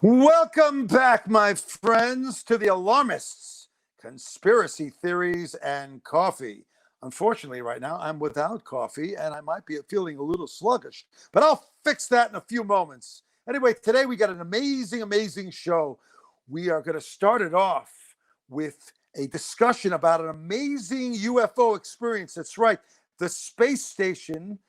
Welcome back, my friends, to the Alarmists, conspiracy theories and coffee. Unfortunately, right now, I'm without coffee and I might be feeling a little sluggish, but I'll fix that in a few moments. Anyway, today we got an amazing show. We are going to start it off with a discussion about an amazing UFO experience. That's right, the space station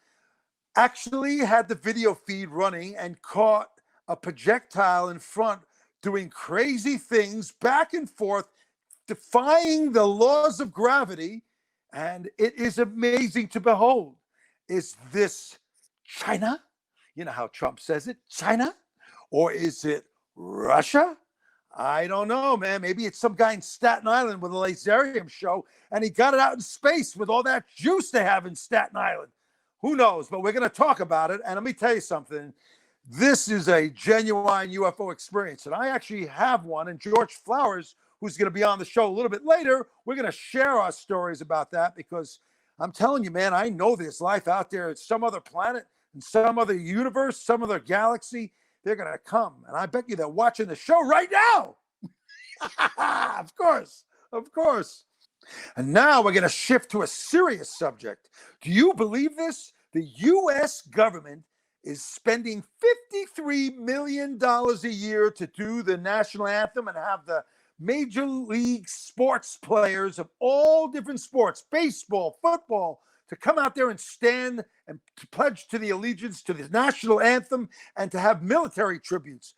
actually had the video feed running and caught a projectile in front doing crazy things back and forth, defying the laws of gravity. And it is amazing to behold. Is this China? You know how Trump says it, China? Or is it Russia? I don't know, man. Maybe it's some guy in Staten Island with a laserium show and he got it out in space with all that juice they have in Staten Island. Who knows? But we're going to talk about it. And let me tell you something. This is a genuine UFO experience. And I actually have one. And George Flowers, who's going to be on the show a little bit later, we're going to share our stories about that because I'm telling you, man, I know there's life out there at some other planet, in some other universe, some other galaxy. They're going to come. And I bet you they're watching the show right now. Of course. And now we're going to shift to a serious subject. Do you believe this? The U.S. government is spending $53 million a year to do the national anthem and have the major league sports players of all different sports, baseball, football, to come out there and stand and to pledge to the allegiance to the national anthem and to have military tributes.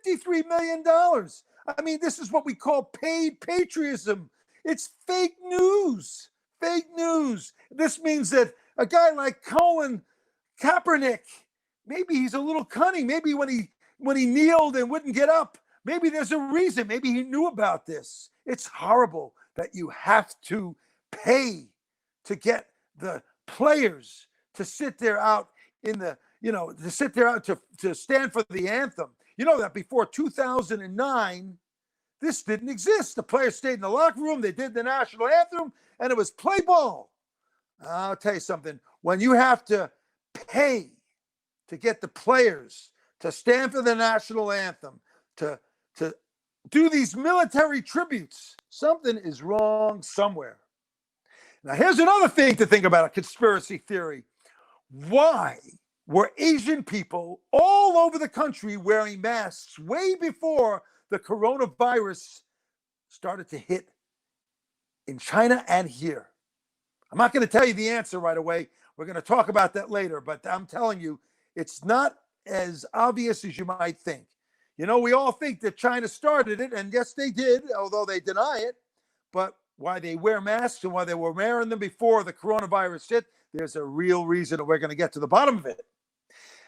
$53 million. I mean, this is what we call paid patriotism. It's fake news. This means that a guy like Colin Kaepernick, maybe he's a little cunning. Maybe when he kneeled and wouldn't get up, maybe there's a reason. Maybe he knew about this. It's horrible that you have to pay to get the players to sit there out in the, to sit there out to stand for the anthem. You know that before 2009, this didn't exist. The players stayed in the locker room. They did the national anthem, and it was play ball. I'll tell you something. When you have to pay to get the players to stand for the national anthem, to do these military tributes, something is wrong somewhere. Now, here's another thing to think about, a conspiracy theory. Why were Asian people all over the country wearing masks way before the coronavirus started to hit in China and here? I'm not going to tell you the answer right away. We're going to talk about that later, but I'm telling you, it's not as obvious as you might think. You know, we all think that China started it, and yes, they did, although they deny it. But why they wear masks and why they were wearing them before the coronavirus hit, there's a real reason, and we're going to get to the bottom of it.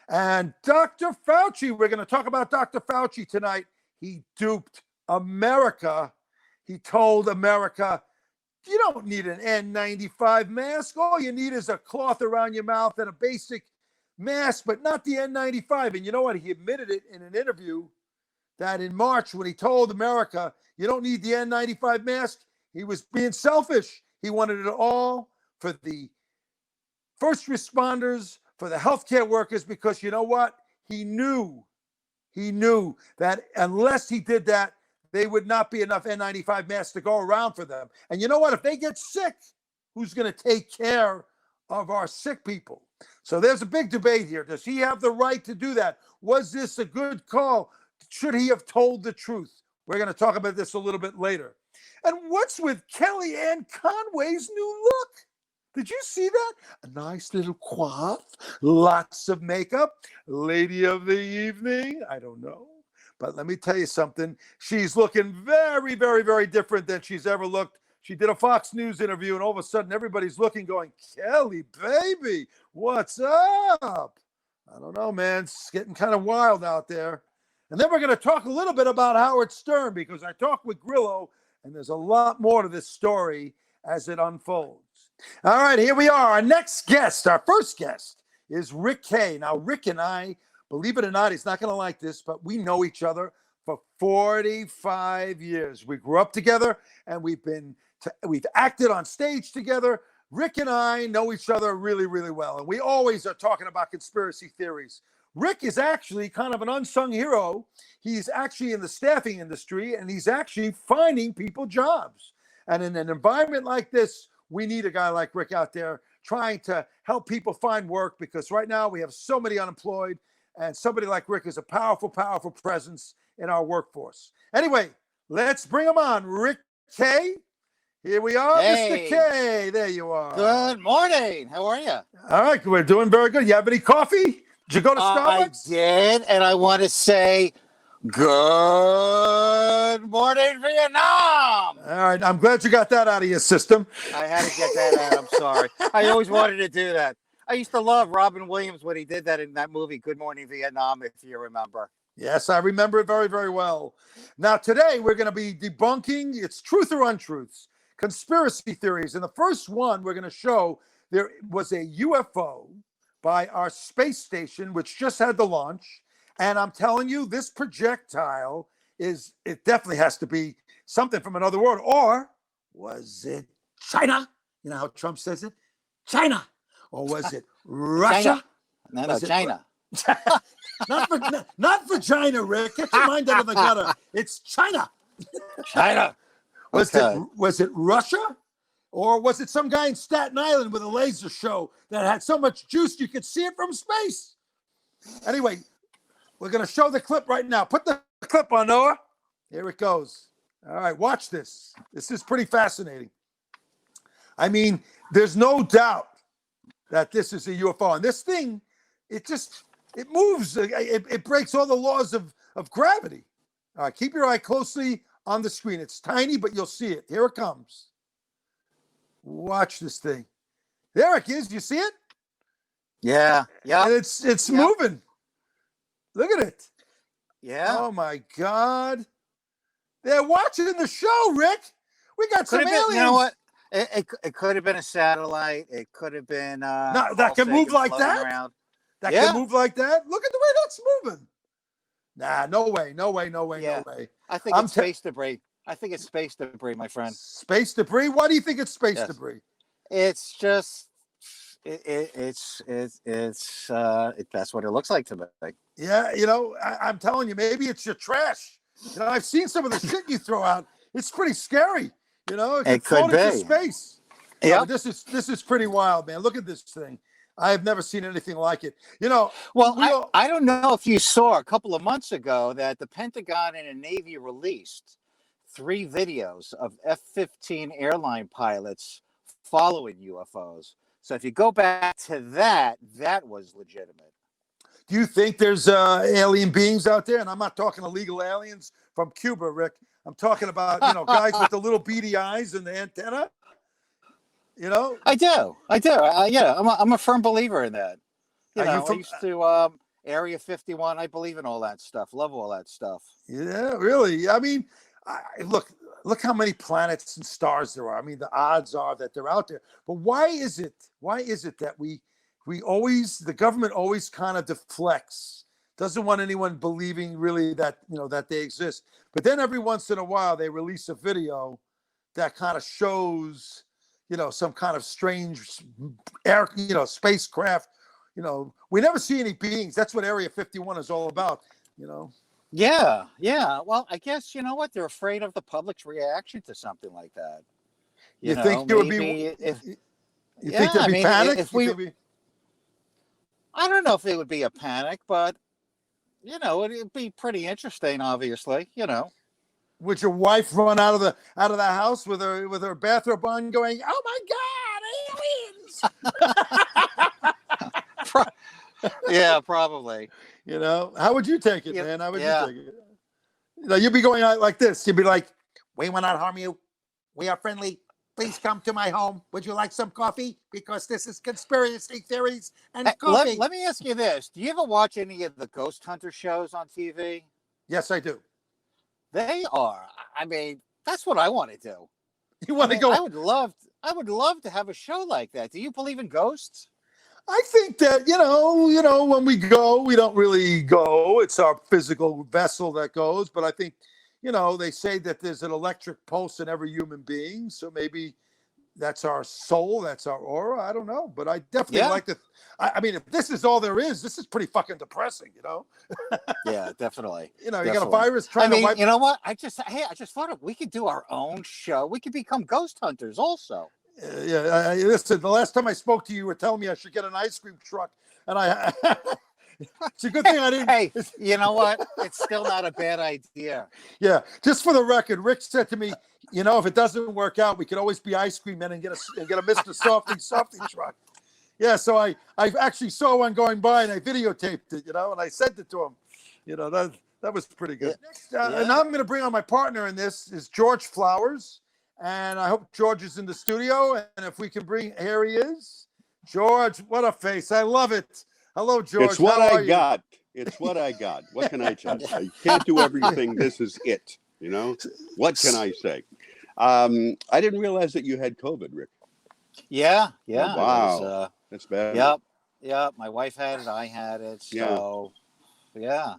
And Dr. Fauci, we're going to talk about Dr. Fauci tonight. He duped America. He told America, you don't need an N95 mask. All you need is a cloth around your mouth and a basic mask, but not the N95. And you know what? He admitted it in an interview that in March, when he told America, you don't need the N95 mask, he was being selfish. He wanted it all for the first responders, for the healthcare workers, because you know what? He knew that unless he did that, there would not be enough N95 masks to go around for them. And you know what? If they get sick, who's going to take care of our sick people? So there's a big debate here. Does he have the right to do that? Was this a good call? Should he have told the truth? We're going to talk about this a little bit later. And what's with Kellyanne Conway's new look? Did you see that? A nice little coif, lots of makeup, lady of the evening. I don't know. But let me tell you something. She's looking very, very, very different than she's ever looked. She did a Fox News interview, and all of a sudden, everybody's looking, going, Kelly, baby, what's up? I don't know, man. It's getting kind of wild out there. And then we're going to talk a little bit about Howard Stern, because I talked with Grillo, and there's a lot more to this story as it unfolds. All right, here we are. Our next guest, our first guest, is Rick Kay. Now, Rick and I, believe it or not, he's not going to like this, but we know each other for 45 years. We grew up together, and we've acted on stage together. Rick and I know each other really, really well, and we always are talking about conspiracy theories. Rick is actually kind of an unsung hero. He's actually in the staffing industry, and he's actually finding people jobs. And in an environment like this, we need a guy like Rick out there trying to help people find work, because right now we have so many unemployed, and somebody like Rick is a powerful, powerful presence in our workforce. Anyway, let's bring him on. Rick Kay. Here we are, Hey. Mr. Kay. There you are. Good morning. How are you? All right, we're doing very good. You have any coffee? Did you go to Starbucks? I did, and I want to say good morning, Vietnam. All right, I'm glad you got that out of your system. I had to get that out. I'm sorry. I always wanted to do that. I used to love Robin Williams when he did that in that movie, Good Morning Vietnam, if you remember. Yes, I remember it very, very well. Now, today we're going to be debunking its truth or untruths, conspiracy theories. And the first one we're going to show, there was a UFO by our space station, which just had the launch. And I'm telling you, this projectile it definitely has to be something from another world. Or was it China? You know how Trump says it? China. Or was it Russia? China. No, China. Not vagina, Rick. Get your mind out of the gutter. It's China. China. Was it Russia? Or was it some guy in Staten Island with a laser show that had so much juice you could see it from space? Anyway, we're going to show the clip right now. Put the clip on, Noah. Here it goes. All right, watch this. This is pretty fascinating. I mean, there's no doubt that this is a UFO. And this thing, it moves. It breaks all the laws of gravity. All right, keep your eye closely on the screen. It's tiny, but you'll see it. Here it comes. Watch this thing. There it is. You see it? Yeah. And it's moving. Look at it. Yeah. Oh my God. They're watching the show, Rick. We got some aliens. You know what? It could have been a satellite. It could have been that can move like that. Around. That can move like that. Look at the way that's moving. Nah, no way. No way. I think it's space debris. I think it's space debris, my friend. Space debris? Why do you think it's space debris? It's just it's that's what it looks like to me. Yeah, I'm telling you, maybe it's your trash. I've seen some of the shit you throw out. It's pretty scary. It could be into space. Yeah, this is pretty wild, man. Look at this thing. I have never seen anything like it. Well, I don't know if you saw a couple of months ago that the Pentagon and the Navy released 3 videos of F-15 airline pilots following UFOs. So if you go back to that was legitimate. Do you think there's alien beings out there? And I'm not talking illegal aliens from Cuba, Rick. I'm talking about, guys with the little beady eyes and the antenna. I do. I'm a firm believer in that. I used to Area 51. I believe in all that stuff. Love all that stuff. Yeah, really. I mean, look how many planets and stars there are. I mean, the odds are that they're out there. But why is it that the government always kind of deflects, doesn't want anyone believing really that, that they exist. But then every once in a while they release a video that kind of shows, some kind of strange air, spacecraft. We never see any beings. That's what Area 51 is all about, Yeah. Well, I guess, you know what? They're afraid of the public's reaction to something like that. You think there would be, you think there'd be panic? I don't know if it would be a panic, but, it'd be pretty interesting, obviously, Would your wife run out of the house with her bathrobe on going, "Oh my God, aliens!" Yeah, probably. How would you take it, man? How would you take it? You'd be going out like this. You'd be like, "We will not harm you. We are friendly. Please come to my home. Would you like some coffee? Because this is conspiracy theories and coffee." Let me ask you this. Do you ever watch any of the ghost hunter shows on TV? Yes, I do. They are. I mean, that's what I want to do. You want to go? I would love to have a show like that. Do you believe in ghosts? I think that, when we go, we don't really go. It's our physical vessel that goes. But I think, they say that there's an electric pulse in every human being. So maybe that's our soul, that's our aura. I don't know, but I definitely Yeah. like to. I mean, if this is all there is, this is pretty fucking depressing, Yeah, definitely. You got a Definitely. virus trying to wipe. You know what? I just thought of, we could do our own show. We could become ghost hunters also. Yeah, listen. The last time I spoke to you, you were telling me I should get an ice cream truck, and I. It's a good thing I didn't. Hey, you know what? It's still not a bad idea. Yeah, just for the record, Rick said to me, if it doesn't work out, we could always be ice cream men and get a Mr. Softy truck. Yeah, so I actually saw one going by and I videotaped it, and I sent it to him. That was pretty good. Next, and now I'm going to bring on my partner in this is George Flowers, and I hope George is in the studio. And if we can here he is, George. What a face! I love it. Hello, George. It's what I got. It's what I got. What can I tell you? I can't do everything. This is it. What can I say? I didn't realize that you had COVID, Rick. Yeah. Oh, wow. That's bad. Yep. My wife had it. I had it. So, yeah.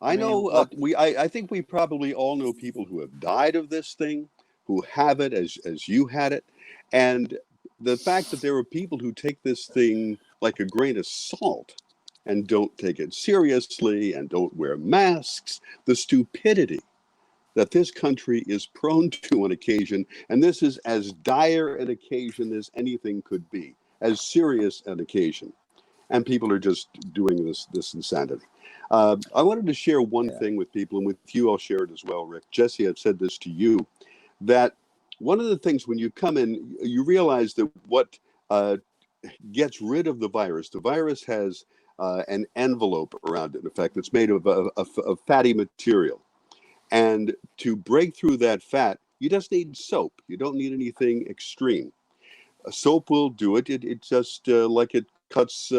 I know. I think we probably all know people who have died of this thing, who have it as you had it, and the fact that there are people who take this thing like a grain of salt and don't take it seriously and don't wear masks, the stupidity that this country is prone to on occasion, and this is as dire an occasion as anything could be, as serious an occasion, and people are just doing this insanity. I wanted to share one thing with people, and with you I'll share it as well, Rick. Jesse, I've said this to you, that one of the things when you come in, you realize that what gets rid of the virus has an envelope around it, in fact, that's made of fatty material. And to break through that fat, you just need soap. You don't need anything extreme. A soap will do it. It's just like it cuts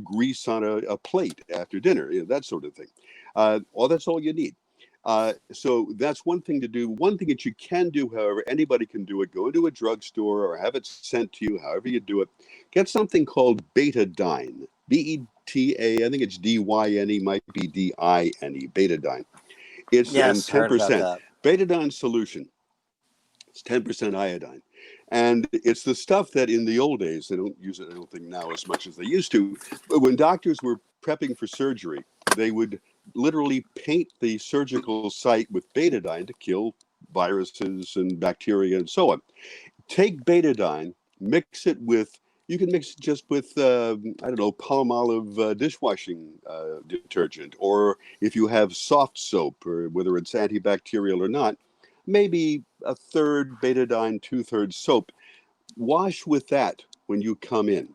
grease on a plate after dinner, that sort of thing. That's all you need. So that's one thing to do. One thing that you can do, however, anybody can do it. Go into a drugstore or have it sent to you, however you do it. Get something called betadine. B-E-T-A, I think it's D-Y-N-E, might be D-I-N-E, betadine. It's 10%. Betadine solution. It's 10% iodine. And it's the stuff that in the old days, they don't use it, I don't think now as much as they used to, but when doctors were prepping for surgery, they would literally paint the surgical site with betadine to kill viruses and bacteria and so on. Take betadine, mix it with, you can mix it just with, Palmolive dishwashing detergent, or if you have soft soap, or whether it's antibacterial or not, maybe a third betadine, 2/3 soap. Wash with that when you come in.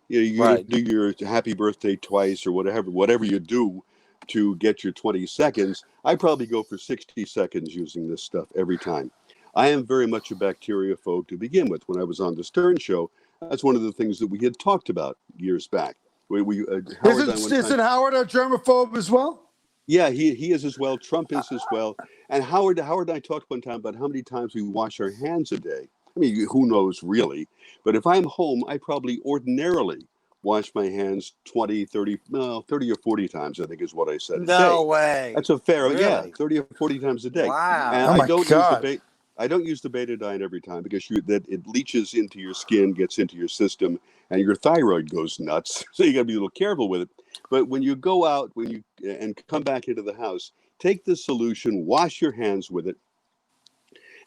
You do your happy birthday twice or whatever you do to get your 20 seconds. I probably go for 60 seconds using this stuff every time. I am very much a bacteriophobe to begin with. When I was on the Stern Show, that's one of the things that we had talked about years back. Isn't Howard a germaphobe as well? Yeah, he is as well. Trump is as well. And Howard and I talked one time about how many times we wash our hands a day. I mean, who knows really? But if I'm home, I probably ordinarily wash my hands 20, 30 or 40 times, I think is what I said. No way. That's a fair, really? 30 or 40 times a day. Wow. And God. I don't use the betadine every time because it leaches into your skin, gets into your system, and your thyroid goes nuts. So you got to be a little careful with it. But when you go out, and come back into the house, take the solution, wash your hands with it,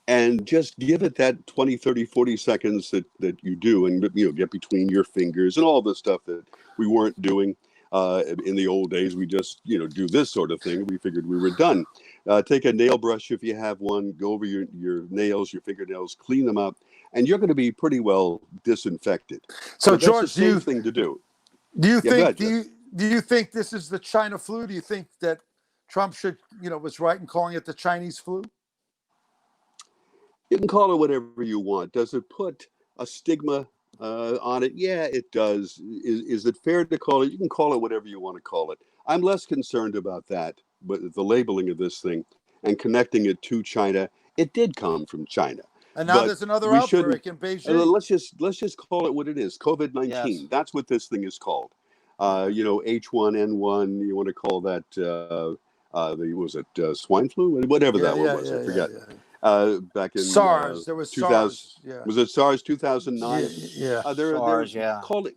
and just give it that 20, 30, 40 seconds that you do, and get between your fingers and all the stuff that we weren't doing in the old days. We just do this sort of thing. We figured we were done. Take a nail brush if you have one, go over your nails, your fingernails, clean them up, and you're going to be pretty well disinfected. So that's George, a safe thing to do. Do you think this is the China flu? Do you think that Trump was right in calling it the Chinese flu? You can call it whatever you want. Does it put a stigma on it? Yeah, it does. Is it fair to call it? You can call it whatever you want to call it. I'm less concerned about that, but the labeling of this thing and connecting it to China, it did come from China. And now there's another outbreak in Beijing. Let's just call it what it is. COVID-19. Yes. That's what this thing is called. H1N1. You want to call that? Was it swine flu? Whatever that one was. I forget. back in SARS. There was 2000. SARS. Yeah. Was it SARS 2009? Yeah. SARS, yeah. Call it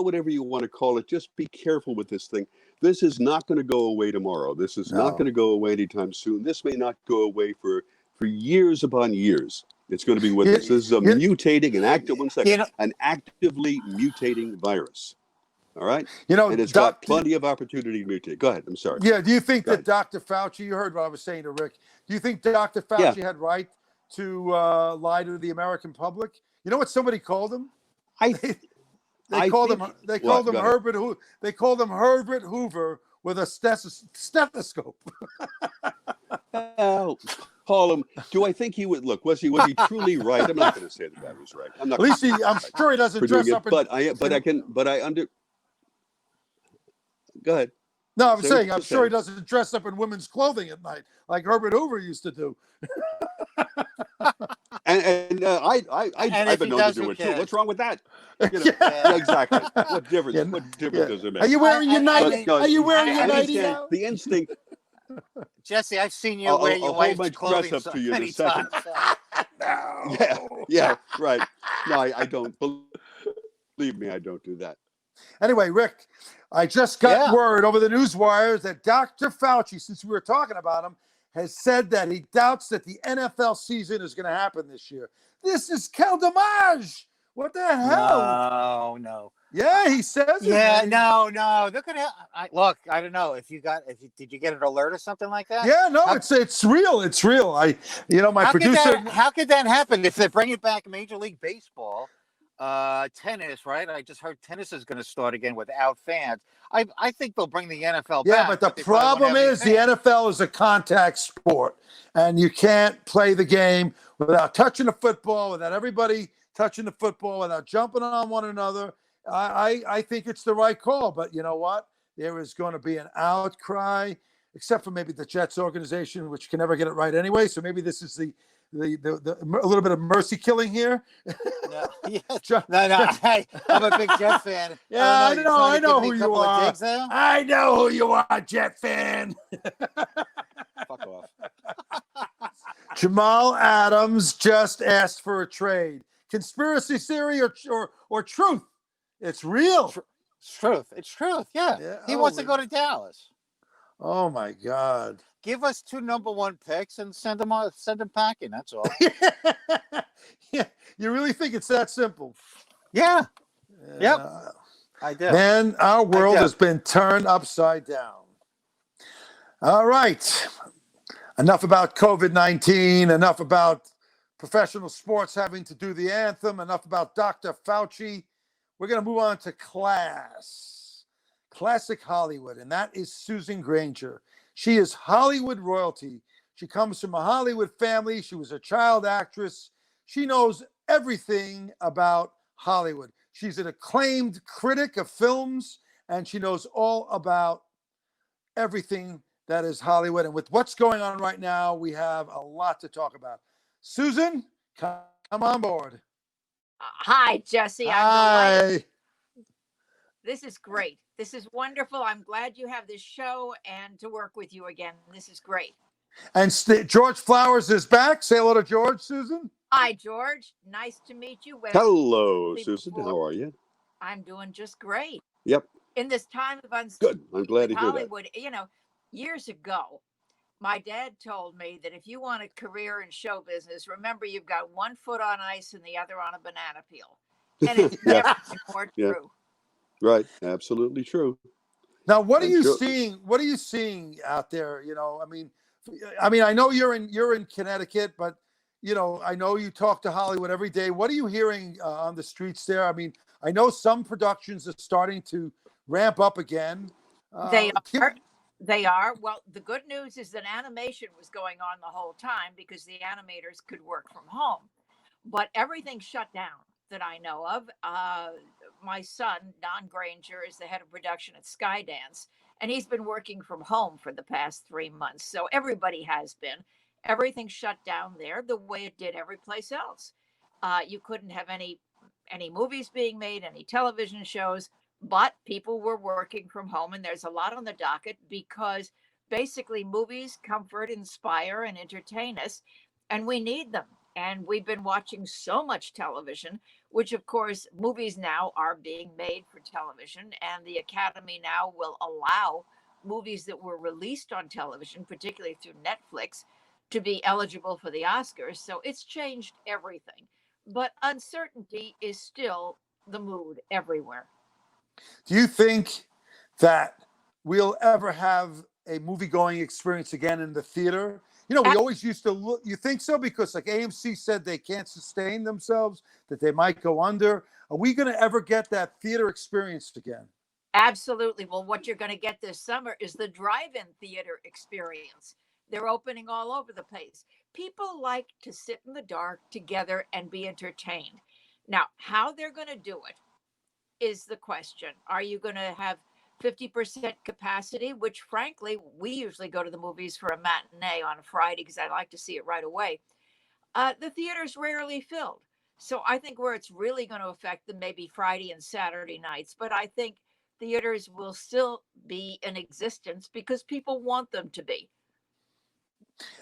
whatever you want to call it. Just be careful with this thing. This is not going to go away tomorrow. This is not going to go away anytime soon. This may not go away for years upon years. It's going to be with us. This is a mutating an actively mutating virus. All right. And it's got plenty of opportunity to mutate. Go ahead. I'm sorry. Yeah. Do you think that Dr. Fauci, you heard what I was saying to Rick, do you think Dr. Fauci had right to lie to the American public? You know what somebody called him? They called him Herbert Hoover with a stethoscope. Call him. Do I think he would look? Was he truly right? I'm not going to say that that was right. I'm not. At least I'm sure he doesn't dress up. Go ahead. No, I'm saying I'm sure he doesn't dress up in women's clothing at night like Herbert Hoover used to do. I've been known to do it too. What's wrong with that? Exactly. What difference? What difference does it make? Are you wearing your nightie? Are you wearing your nightie now? The instinct. Jesse, I've seen you wear your wife's clothing dress up to you in a times. No. Yeah, right. No, I don't. Believe me, I don't do that. Anyway, Rick, I just got word over the news wires that Dr. Fauci, since we were talking about him, has said that he doubts that the NFL season is going to happen this year. This is quel dommage. What the hell? No. Yeah, he says it. Yeah, no. Look at it. Look, I don't know if did you get an alert or something like that? Yeah, no, it's real. It's real. My producer. How could that happen if they bring it back Major League Baseball? Tennis, right? I just heard tennis is going to start again without fans. I think they'll bring the NFL back. Yeah, but the problem is the NFL is a contact sport, and you can't play the game without touching the football, without everybody touching the football, without jumping on one another. I think it's the right call, but you know what? There is going to be an outcry, except for maybe the Jets organization, which can never get it right anyway. So maybe this is the a little bit of mercy killing here. No. Hey, I'm a big Jet fan. Yeah, I know who you are. I know who you are, Jet fan. Fuck off. Jamal Adams just asked for a trade. Conspiracy theory or truth? It's real. It's truth. Yeah. He wants to go to Dallas. Oh my God. Give us 2 number 1 picks and send them packing. That's all. Yeah. You really think it's that simple? Yeah. Yep. I do. Man, our world has been turned upside down. All right. Enough about COVID-19. Enough about professional sports having to do the anthem. Enough about Dr. Fauci. We're going to move on to classic Hollywood, and that is Susan Granger. She is Hollywood royalty. She comes from a Hollywood family. She was a child actress. She knows everything about Hollywood. She's an acclaimed critic of films, and she knows all about everything that is Hollywood. And with what's going on right now, we have a lot to talk about. Susan, come on board. Hi, Jesse. Hi. Delighted. This is great. This is wonderful. I'm glad you have this show and to work with you again. This is great. And George Flowers is back. Say hello to George, Susan. Hi, George. Nice to meet you. Hello, Susan. How are you? I'm doing just great. Yep. In this time of uncertainty, good. I'm glad to hear Hollywood, years ago, my dad told me that if you want a career in show business, remember you've got one foot on ice and the other on a banana peel. And it's never been more true. Right. Absolutely true. Now, what are you seeing? What are you seeing out there? I mean, I know you're in Connecticut, but I know you talk to Hollywood every day. What are you hearing on the streets there? I mean, I know some productions are starting to ramp up again. They are. Well, the good news is that animation was going on the whole time because the animators could work from home, but everything shut down that I know of. My son, Don Granger, is the head of production at Skydance, and he's been working from home for the past 3 months. So everybody has been. Everything shut down there the way it did every place else. You couldn't have any movies being made, any television shows, but people were working from home, and there's a lot on the docket because basically movies comfort, inspire, and entertain us. and we need them. And we've been watching so much television, which of course movies now are being made for television, and the Academy now will allow movies that were released on television, particularly through Netflix, to be eligible for the Oscars. So it's changed everything. But uncertainty is still the mood everywhere. Do you think that we'll ever have a movie going experience again in the theater? You know, we always used to look, you think so? Because like AMC said they can't sustain themselves, that they might go under. Are we going to ever get that theater experience again? Absolutely. Well, what you're going to get this summer is the drive-in theater experience. They're opening all over the place. People like to sit in the dark together and be entertained. Now, how they're going to do it is the question. Are you going to have 50% capacity, which frankly, we usually go to the movies for a matinee on a Friday because I like to see it right away. The theater's rarely filled. So I think where it's really going to affect them maybe Friday and Saturday nights, but I think theaters will still be in existence because people want them to be.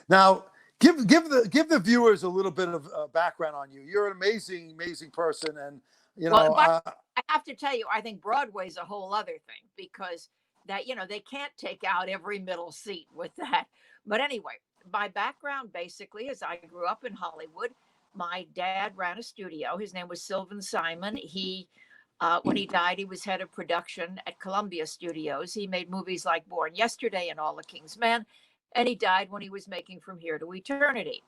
Now, give the viewers a little bit of background on you. You're an amazing person, and you know. Well, I have to tell you, I think Broadway's a whole other thing because that they can't take out every middle seat with that. But anyway, my background basically is I grew up in Hollywood. My dad ran a studio. His name was Sylvan Simon. When he died, he was head of production at Columbia Studios. He made movies like Born Yesterday and All the King's Men, and he died when he was making From Here to Eternity.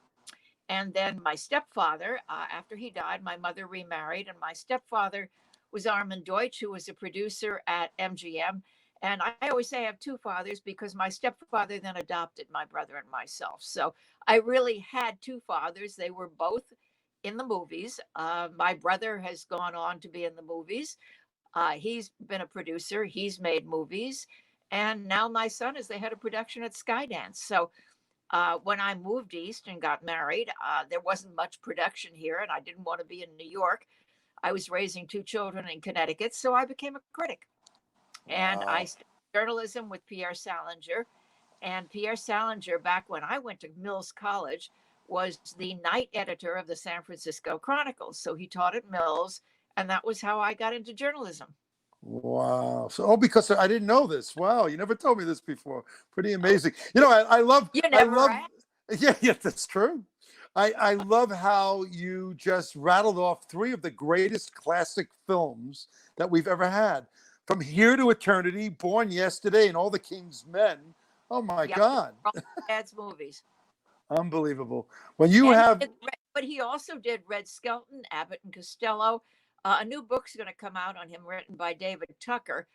And then my stepfather, after he died, my mother remarried, and my stepfather was Armin Deutsch, who was a producer at MGM. And I always say I have two fathers because my stepfather then adopted my brother and myself. So I really had two fathers. They were both in the movies. My brother has gone on to be in the movies. He's been a producer. He's made movies. And now my son is the head of production at Skydance. So when I moved east and got married, there wasn't much production here, and I didn't want to be in New York. I was raising two children in Connecticut, so I became a critic. And I studied journalism with Pierre Salinger. And Pierre Salinger, back when I went to Mills College, was the night editor of the San Francisco Chronicle. So he taught at Mills, and that was how I got into journalism. Wow. So, because I didn't know this. Wow. You never told me this before. Pretty amazing. You know, I love, yeah, that's true. I love how you just rattled off three of the greatest classic films that we've ever had. From Here to Eternity, Born Yesterday, and All the King's Men. Oh my God. Dad's movies. Unbelievable. When you but he also did Red Skelton, Abbott and Costello. A new book's going to come out on him, written by David Tucker.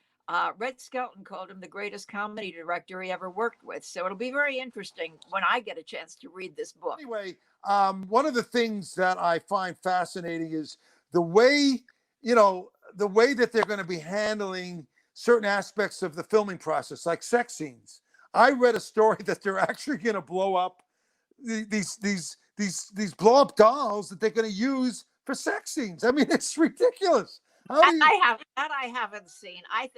Red Skelton called him the greatest comedy director he ever worked with. So it'll be very interesting when I get a chance to read this book. Anyway, one of the things that I find fascinating is the way, the way that they're going to be handling certain aspects of the filming process, like sex scenes. I read a story that they're actually going to blow up these blow up dolls that they're going to use for sex scenes. I mean, it's ridiculous. I haven't seen. I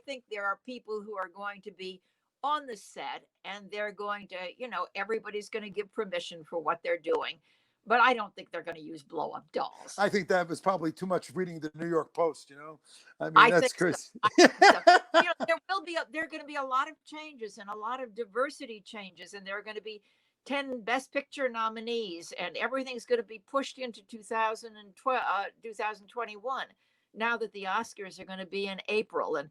think there are people who are going to be on the set, and they're going to, everybody's going to give permission for what they're doing. But I don't think they're going to use blow up dolls. I think that was probably too much reading the New York Post. I mean, that's crazy. So. There are going to be a lot of changes and a lot of diversity changes, and there are going to be 10 Best Picture nominees, and everything's going to be pushed into 2021. Now that the Oscars are going to be in April, and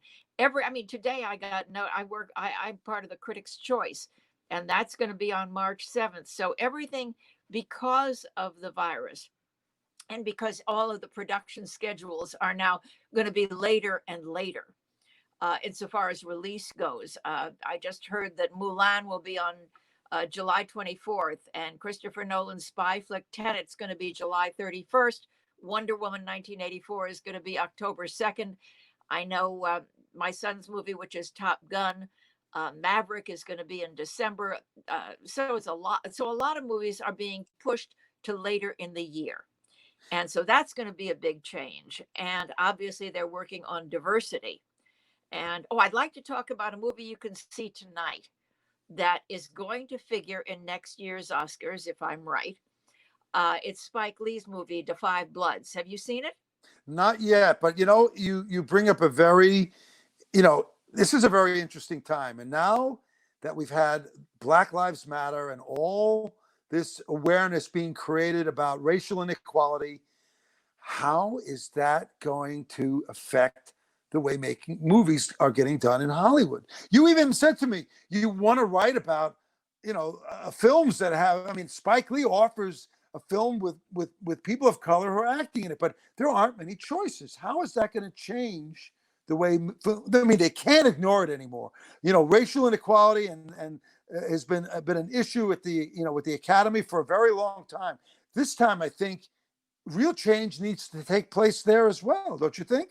today I'm part of the Critics' Choice, and that's going to be on March 7th. So everything, because of the virus and because all of the production schedules are now going to be later and later, insofar as release goes. I just heard that Mulan will be on July 24th, and Christopher Nolan's spy flick Tenet's going to be July 31st. Wonder Woman 1984 is going to be October 2nd. I know my son's movie, which is Top Gun, Maverick, is going to be in December. So it's a lot. So a lot of movies are being pushed to later in the year. And so that's going to be a big change. And obviously they're working on diversity. And I'd like to talk about a movie you can see tonight. that is going to figure in next year's Oscars, if I'm right. It's Spike Lee's movie, Da 5 Bloods. Have you seen it? Not yet, but you bring up a very, this is a very interesting time. And now that we've had Black Lives Matter and all this awareness being created about racial inequality, how is that going to affect the way making movies are getting done in Hollywood? You even said to me, you want to write about, films that have, Spike Lee offers a film with people of color who are acting in it, but there aren't many choices. How is that going to change the way, they can't ignore it anymore. Racial inequality and has been an issue with the Academy for a very long time. This time, I think real change needs to take place there as well, don't you think?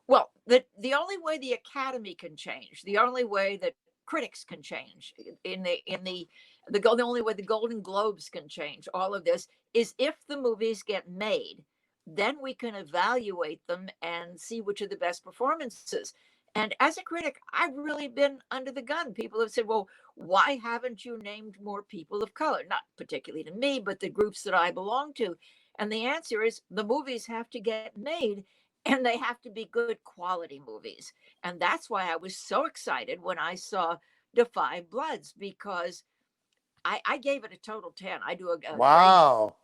Well, the only way the Academy can change, the only way that critics can change, the only way the Golden Globes can change all of this is if the movies get made. Then we can evaluate them and see which are the best performances. And as a critic, I've really been under the gun. People have said, well, why haven't you named more people of color? Not particularly to me, but the groups that I belong to. And the answer is the movies have to get made, and they have to be good quality movies. And that's why I was so excited when I saw Da 5 Bloods, because I gave it a total 10. I do a wow.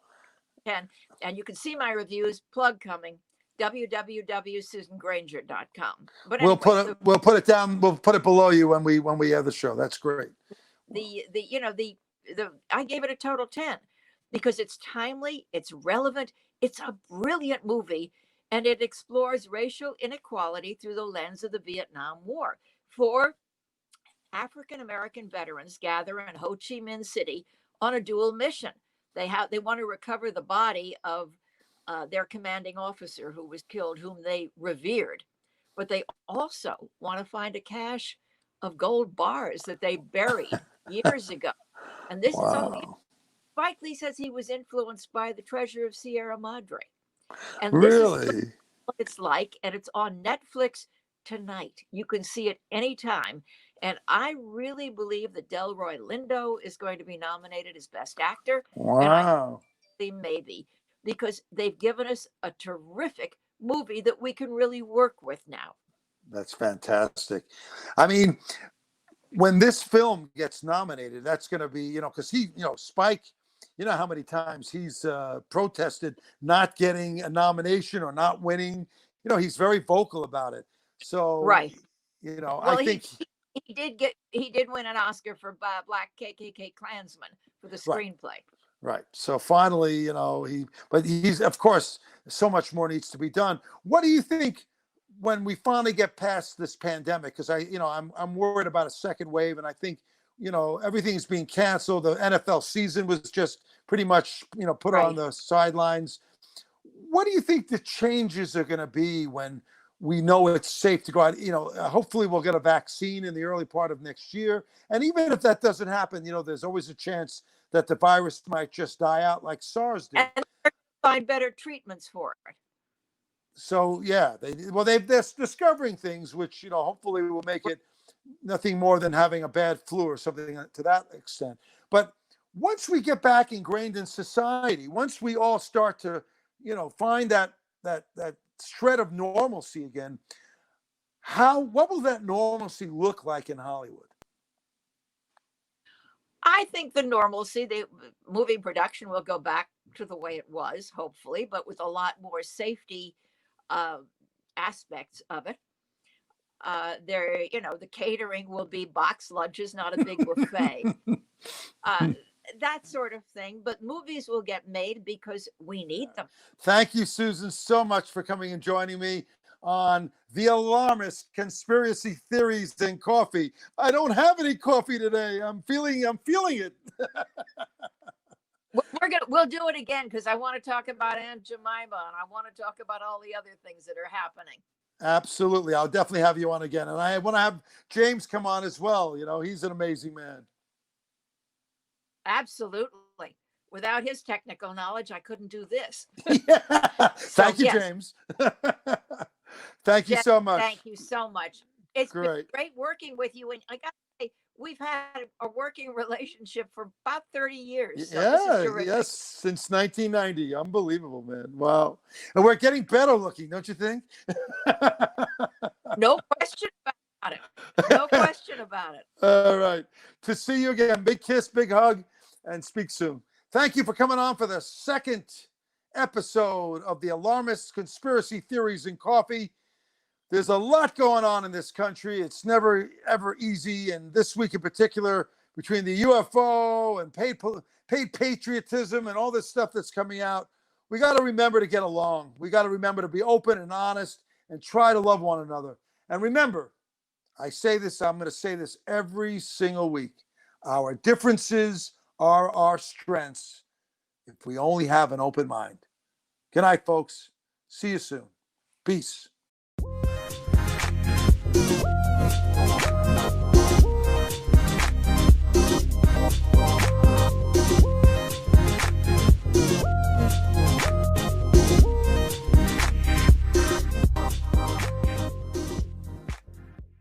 10, and you can see my reviews, plug coming, www.susangranger.com. But anyway, we'll put it down. We'll put it below you when we have the show. That's great. I gave it a total 10 because it's timely, it's relevant, it's a brilliant movie, and it explores racial inequality through the lens of the Vietnam War. 4 African-American veterans gather in Ho Chi Minh City on a dual mission. They want to recover the body of their commanding officer who was killed, whom they revered, but they also want to find a cache of gold bars that they buried years ago. And this is only, Spike Lee says he was influenced by the treasure of Sierra Madre. And this is what it's like, and it's on Netflix tonight. You can see it anytime. And I really believe that Delroy Lindo is going to be nominated as Best Actor. Wow. And I think maybe, because they've given us a terrific movie that we can really work with now. That's fantastic. When this film gets nominated, that's going to be, because Spike, how many times he's protested not getting a nomination or not winning. He's very vocal about it. So, right. I think he did win an Oscar for Black KKK Klansman for the screenplay. Right. So finally, but he's, of course, so much more needs to be done. What do you think when we finally get past this pandemic? Because I'm worried about a second wave, and I think, everything's being canceled. The NFL season was just pretty much, put on the sidelines. What do you think the changes are going to be when we know it's safe to go out? Hopefully we'll get a vaccine in the early part of next year. And even if that doesn't happen, there's always a chance that the virus might just die out like SARS did. And they're find better treatments for it. So yeah, they're discovering things which hopefully will make it nothing more than having a bad flu or something to that extent. But once we get back ingrained in society, once we all start to find that shred of normalcy again, what will that normalcy look like in Hollywood? I think the normalcy, the movie production will go back to the way it was, hopefully, but with a lot more safety aspects of it. The catering will be box lunches, not a big buffet. That sort of thing. But movies will get made because we need them. Thank you, Susan, so much for coming and joining me on The Alarmists, Conspiracy Theories and Coffee. I don't have any coffee today. I'm feeling it. We'll do it again because I want to talk about Aunt Jemima and I want to talk about all the other things that are happening. Absolutely. I'll definitely have you on again. And I want to have James come on as well. He's an amazing man. Absolutely. Without his technical knowledge, I couldn't do this. Thank you, James. Thank you so much. Thank you so much. It's been great working with you. And I got to say, we've had a working relationship for about 30 years. So this is Yeah, terrific. yes, since 1990. Unbelievable, man. Wow. And we're getting better looking, don't you think? No question about it. No question about it. All right. To see you again. Big kiss, big hug, and speak soon. Thank you for coming on for the second episode of the Alarmists, Conspiracy Theories, and Coffee. There's a lot going on in this country. It's never, ever easy. And this week in particular, between the UFO and paid patriotism and all this stuff that's coming out, we got to remember to get along. We got to remember to be open and honest and try to love one another. And remember, I say this, I'm going to say this every single week. Our differences are our strengths if we only have an open mind. Good night, folks. See you soon. Peace.